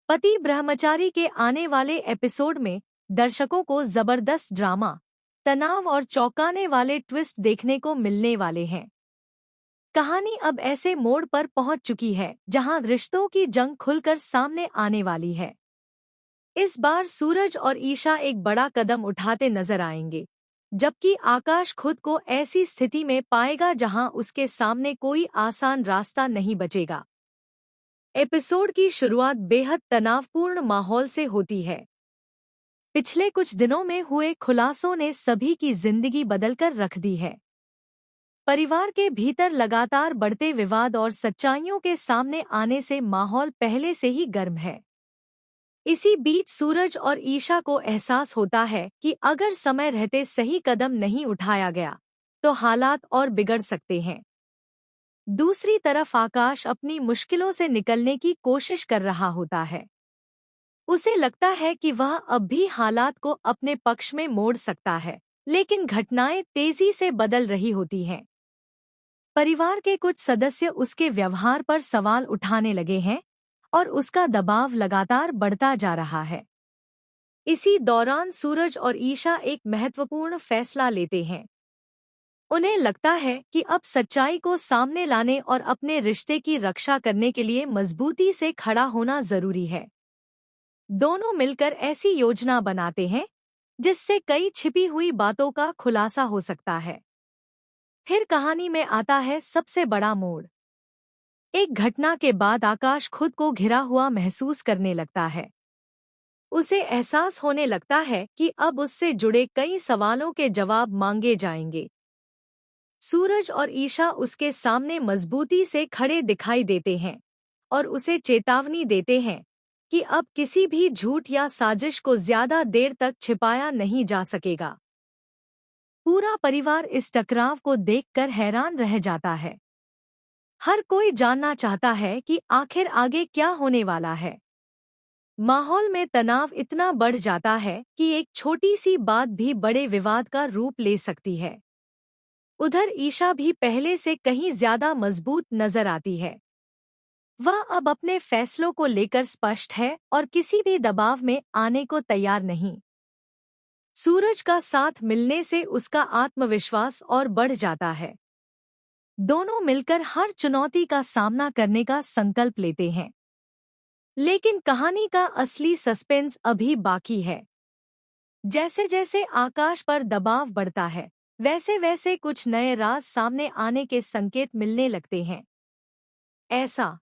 पति ब्रह्मचारी के आने वाले एपिसोड में दर्शकों को जबरदस्त ड्रामा, तनाव और चौंकाने वाले ट्विस्ट देखने को मिलने वाले हैं। कहानी अब ऐसे मोड़ पर पहुंच चुकी है जहां रिश्तों की जंग खुलकर सामने आने वाली है। इस बार सूरज और ईशा एक बड़ा कदम उठाते नजर आएंगे, जबकि आकाश खुद को ऐसी स्थिति में पाएगा जहां उसके सामने कोई आसान रास्ता नहीं बचेगा। एपिसोड की शुरुआत बेहद तनावपूर्ण माहौल से होती है। पिछले कुछ दिनों में हुए खुलासों ने सभी की जिंदगी बदलकर रख दी है। परिवार के भीतर लगातार बढ़ते विवाद और सच्चाइयों के सामने आने से माहौल पहले से ही गर्म है। इसी बीच सूरज और ईशा को एहसास होता है कि अगर समय रहते सही कदम नहीं उठाया गया तो हालात और बिगड़ सकते हैं। दूसरी तरफ आकाश अपनी मुश्किलों से निकलने की कोशिश कर रहा होता है। उसे लगता है कि वह अब भी हालात को अपने पक्ष में मोड़ सकता है, लेकिन घटनाएं तेजी से बदल रही होती हैं। परिवार के कुछ सदस्य उसके व्यवहार पर सवाल उठाने लगे हैं और उसका दबाव लगातार बढ़ता जा रहा है। इसी दौरान सूरज और ईशा एक महत्वपूर्ण फैसला लेते हैं। उन्हें लगता है कि अब सच्चाई को सामने लाने और अपने रिश्ते की रक्षा करने के लिए मजबूती से खड़ा होना जरूरी है। दोनों मिलकर ऐसी योजना बनाते हैं जिससे कई छिपी हुई बातों का खुलासा हो सकता है। फिर कहानी में आता है सबसे बड़ा मोड़। एक घटना के बाद आकाश खुद को घिरा हुआ महसूस करने लगता है। उसे एहसास होने लगता है कि अब उससे जुड़े कई सवालों के जवाब मांगे जाएंगे। सूरज और ईशा उसके सामने मजबूती से खड़े दिखाई देते हैं और उसे चेतावनी देते हैं कि अब किसी भी झूठ या साजिश को ज्यादा देर तक छिपाया नहीं जा सकेगा। पूरा परिवार इस टकराव को देखकर हैरान रह जाता है। हर कोई जानना चाहता है कि आखिर आगे क्या होने वाला है। माहौल में तनाव इतना बढ़ जाता है कि एक छोटी सी बात भी बड़े विवाद का रूप ले सकती है। उधर ईशा भी पहले से कहीं ज्यादा मजबूत नजर आती है। वह अब अपने फैसलों को लेकर स्पष्ट है और किसी भी दबाव में आने को तैयार नहीं। सूरज का साथ मिलने से उसका आत्मविश्वास और बढ़ जाता है। दोनों मिलकर हर चुनौती का सामना करने का संकल्प लेते हैं। लेकिन कहानी का असली सस्पेंस अभी बाकी है। जैसे जैसे आकाश पर दबाव बढ़ता है, वैसे वैसे कुछ नए राज सामने आने के संकेत मिलने लगते हैं। ऐसा